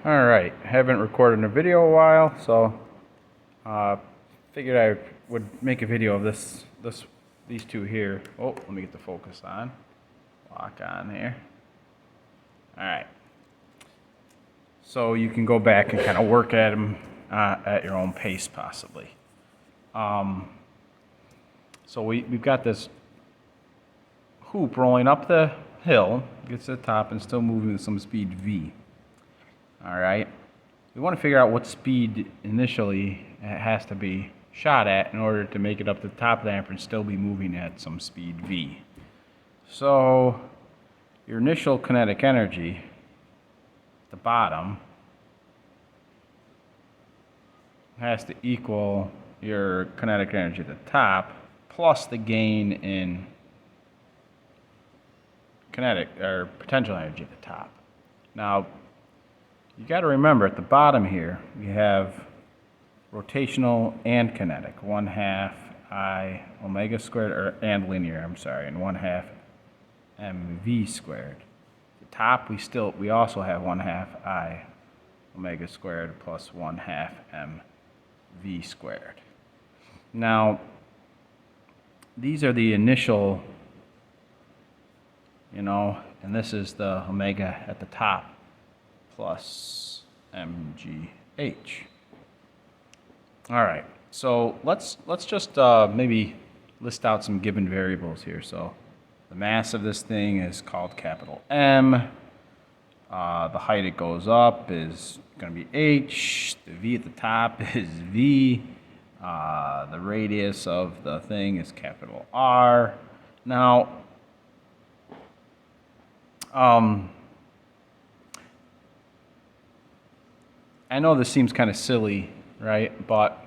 Alright, haven't recorded a video in a while, so figured I would make a video of these two here. Oh, let me get the focus on. Lock on here. Alright. So you can go back and kind of work at them at your own pace, possibly. So we've got this hoop rolling up the hill, gets to the top, and still moving at some speed v. Alright, we want to figure out what speed initially it has to be shot at in order to make it up to the top of the amper and still be moving at some speed v. So your initial kinetic energy at the bottom has to equal your kinetic energy at the top plus the gain in kinetic or potential energy at the top. Now, you got to remember at the bottom here we have rotational and kinetic, 1/2 I omega squared, and linear, I'm sorry, and 1/2 mv squared. At the top we also have 1/2 I omega squared plus 1/2 mv squared. Now, these are the initial, and this is the omega at the top plus mgh. All right, so let's just maybe list out some given variables here. So the mass of this thing is called capital M. The height it goes up is going to be h. The v at the top is v. The radius of the thing is capital R. Now, I know this seems kind of silly, right? But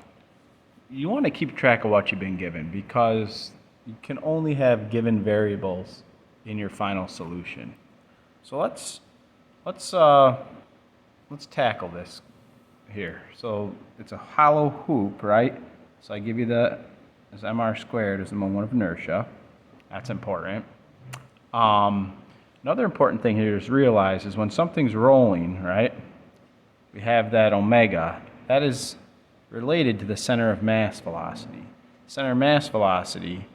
you want to keep track of what you've been given, because you can only have given variables in your final solution. So let's tackle this here. So it's a hollow hoop, right? So I give you this mr squared is the moment of inertia. That's important. Another important thing here is realize is when something's rolling, right? We have that omega. That is related to the center of mass velocity. Center of mass velocity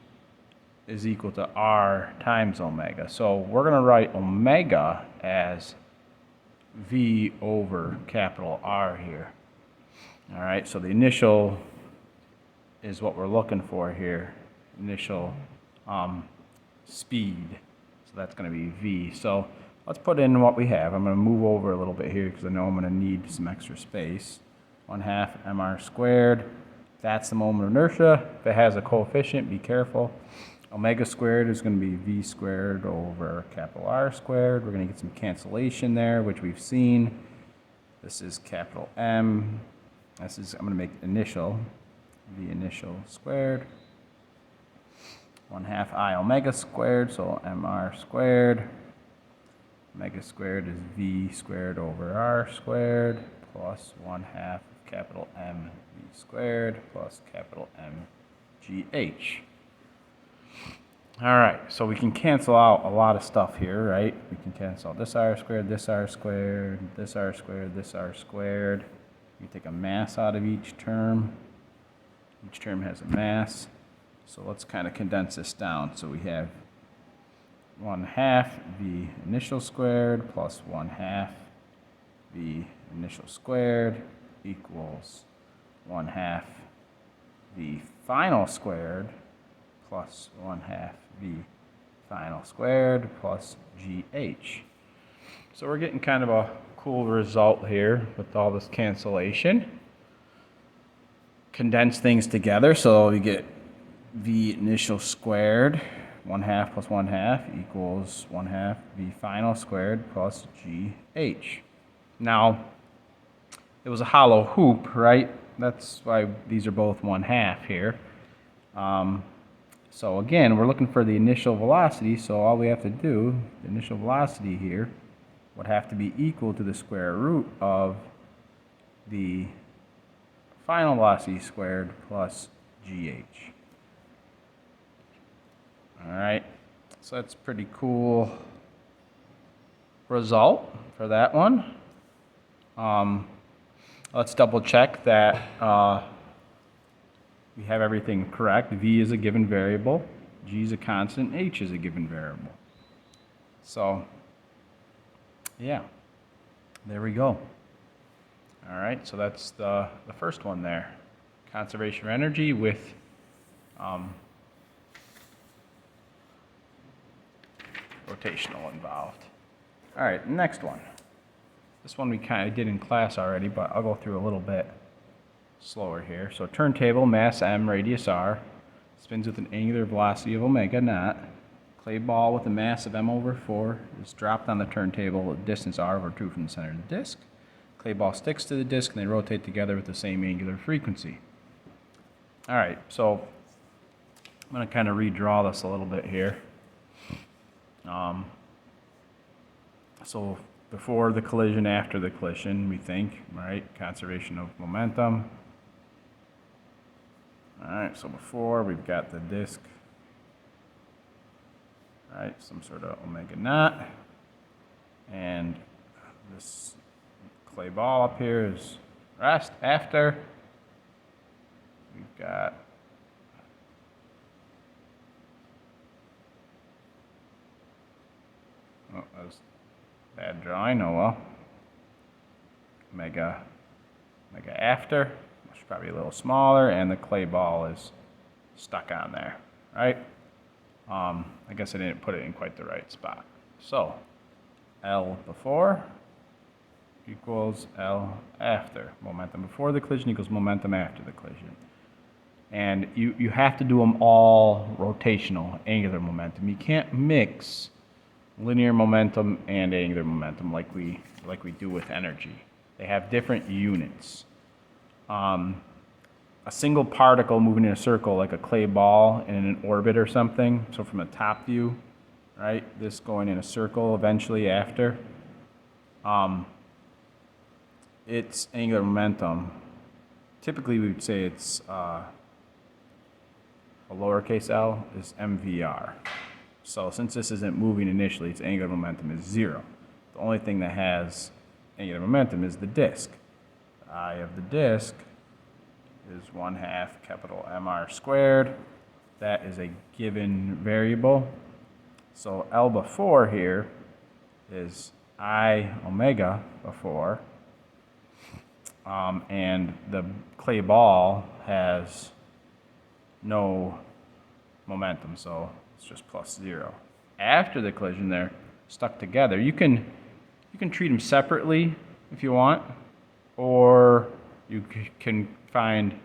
is equal to r times omega. So we're going to write omega as v over capital R here. All right, so the initial is what we're looking for here. Initial speed. So that's going to be v. So let's put in what we have. I'm going to move over a little bit here because I know I'm going to need some extra space. 1/2 mr squared. That's the moment of inertia. If it has a coefficient, be careful. Omega squared is going to be v squared over capital R squared. We're going to get some cancellation there, which we've seen. This is capital M. I'm going to make initial, v initial squared. 1/2 I omega squared, so mr squared. Omega squared is v squared over r squared plus 1/2 capital M v squared plus capital M gh. All right, so we can cancel out a lot of stuff here, right? We can cancel this r squared, this r squared, this r squared, this r squared. We take a mass out of each term. Each term has a mass. So let's kind of condense this down. So we have 1/2 v initial squared plus 1/2 v initial squared equals 1/2 v final squared plus 1/2 v final squared plus gh. So we're getting kind of a cool result here with all this cancellation. Condense things together, so we get v initial squared 1/2 plus 1/2 equals 1/2 v final squared plus gh. Now, it was a hollow hoop, right? That's why these are both 1/2 here. So again, we're looking for the initial velocity, so all we have to do, the initial velocity here, would have to be equal to the square root of the final velocity squared plus gh. All right, so that's a pretty cool result for that one. Let's double check that we have everything correct. V is a given variable, G is a constant, H is a given variable. So, yeah, there we go. All right, so that's the first one there. Conservation of energy with rotational involved. All right, next one. This one we kind of did in class already, but I'll go through a little bit slower here. So turntable, mass m, radius r, spins with an angular velocity of omega naught. Clay ball with a mass of m over 4 is dropped on the turntable at distance r over 2 from the center of the disk. Clay ball sticks to the disk and they rotate together with the same angular frequency. All right, so I'm going to kind of redraw this a little bit here. So before the collision, after the collision, we think, right? Conservation of momentum. All right, so before we've got the disk, right? Some sort of omega naught. And this clay ball up here is rest. After, we've got that was bad drawing, oh well. Omega after, which is probably a little smaller, and the clay ball is stuck on there, right? I guess I didn't put it in quite the right spot. So, L before equals L after. Momentum before the collision equals momentum after the collision. And you have to do them all rotational, angular momentum. You can't mix linear momentum and angular momentum like we do with energy. They have different units. A single particle moving in a circle, like a clay ball in an orbit or something, so from a top view, right, this going in a circle eventually after, its angular momentum, typically we would say it's a lowercase l is mvr. So since this isn't moving initially, its angular momentum is 0. The only thing that has angular momentum is the disk. The I of the disk is 1/2 capital Mr squared. That is a given variable. So L before here is I omega before. And the clay ball has no momentum, so it's just plus 0. After the collision, they're stuck together. You can treat them separately if you want, or you can find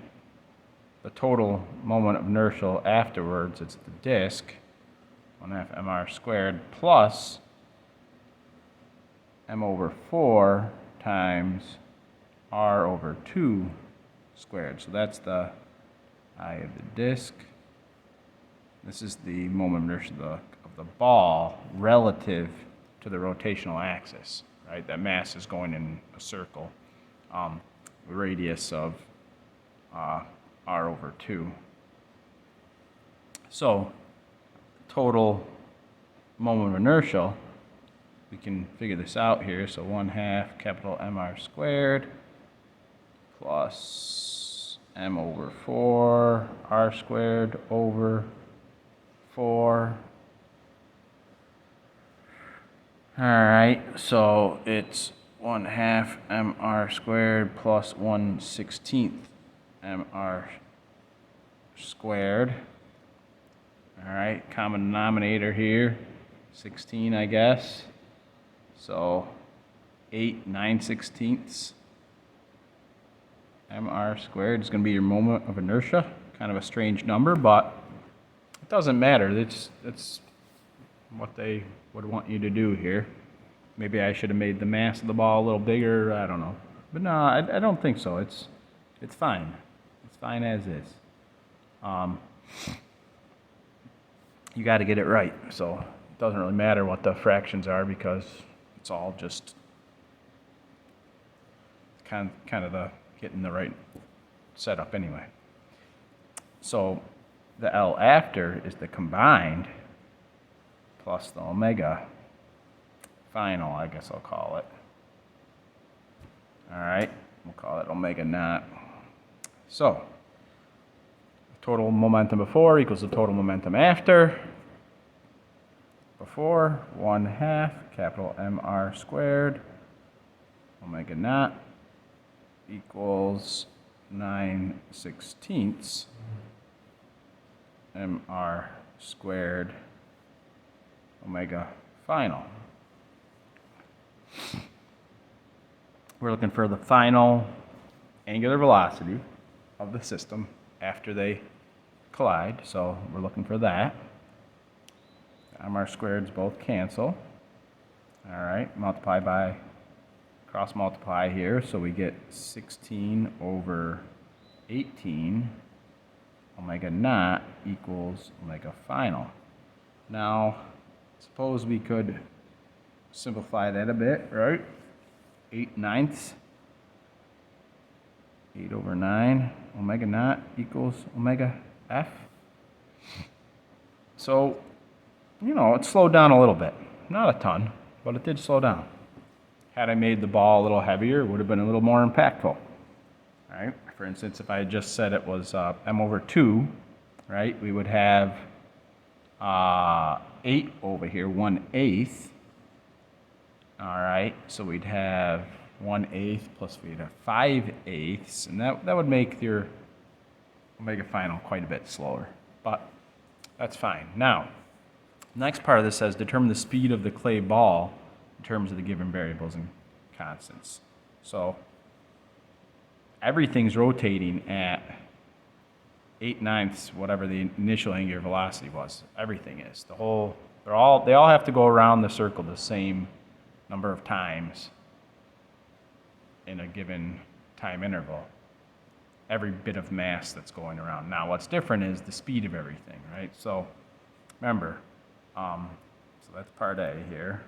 the total moment of inertia afterwards. It's the disk, 1/2 Mr squared plus m over 4 times r over 2 squared. So that's the I of the disk. This is the moment of inertia of the ball relative to the rotational axis, right? That mass is going in a circle. The radius of r over 2. So total moment of inertia, we can figure this out here. So 1/2 capital Mr squared plus m over 4 r squared over 4. All right, so it's 1/2 Mr squared plus 1/16 Mr squared. All right, common denominator here, 16, I guess. So 8 9/16 Mr squared is going to be your moment of inertia. Kind of a strange number, but it doesn't matter. It's what they would want you to do here. Maybe I should have made the mass of the ball a little bigger. I don't know. But no, I don't think so. It's fine. It's fine as is. You got to get it right. So it doesn't really matter what the fractions are because it's all just kind of the getting the right setup anyway. So the L after is the combined plus the omega final, I guess I'll call it. All right, we'll call it omega naught. So, total momentum before equals the total momentum after. Before, 1/2 capital MR squared omega naught equals 9/16 MR squared omega final. We're looking for the final angular velocity of the system after they collide, so we're looking for that. MR squareds both cancel. All right, multiply by, cross multiply here, so we get 16/18 omega naught equals omega final. Now, suppose we could simplify that a bit, right? 8/9, 8/9 omega naught equals omega F. So, you know, it slowed down a little bit. Not a ton, but it did slow down. Had I made the ball a little heavier, it would have been a little more impactful. All right? For instance, if I had just said it was m/2, right, we would have 8 over here, 1/8. All right, so we'd have 1/8 plus we'd have 5/8, and that would make your omega final quite a bit slower, but that's fine. Now, next part of this says determine the speed of the clay ball in terms of the given variables and constants. So everything's rotating at 8/9, whatever the initial angular velocity was. Everything is. They all have to go around the circle the same number of times in a given time interval. Every bit of mass that's going around. Now, what's different is the speed of everything, right? So remember, so that's part A here.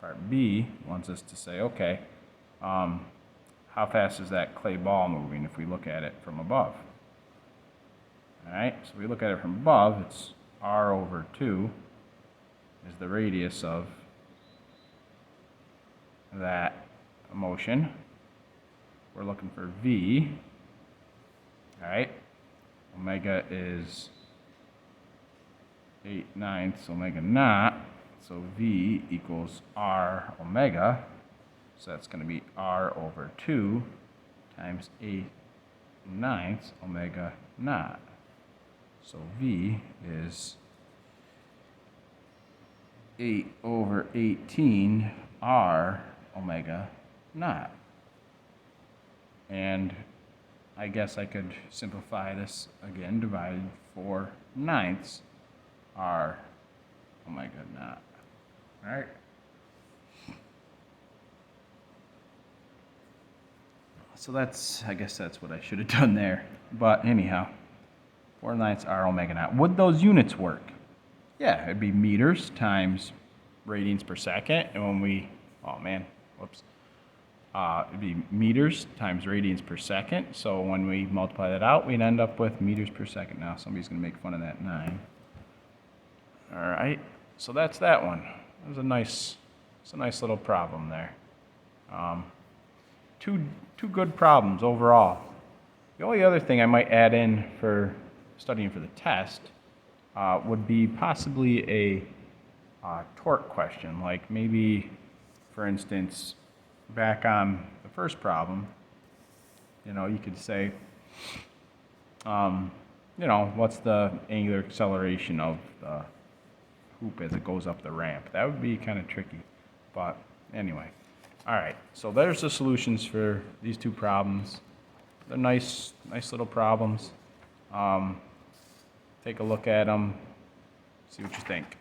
Part B wants us to say, okay, how fast is that clay ball moving if we look at it from above? All right, so we look at it from above, it's r/2 is the radius of that motion. We're looking for V, all right? Omega is 8/9 omega naught, so V equals R omega, so that's going to be r/2 times 8/9 omega naught. So V is 8/18 R omega naught. And I guess I could simplify this again, divided 4/9 R omega naught. All right. So I guess that's what I should have done there. But anyhow, 4/9 R omega naught. Would those units work? Yeah, it'd be meters times radians per second. And when we, oh man, whoops. It'd be meters times radians per second. So when we multiply that out, we'd end up with meters per second. Now somebody's going to make fun of that 9. All right, so that's that one. It was a nice little problem there. Two good problems overall. The only other thing I might add in for studying for the test would be possibly a torque question, like maybe, for instance, back on the first problem, you know, you could say, you know, what's the angular acceleration of the hoop as it goes up the ramp? That would be kind of tricky, but anyway. All right, so there's the solutions for these two problems. They're nice little problems. Take a look at them, see what you think.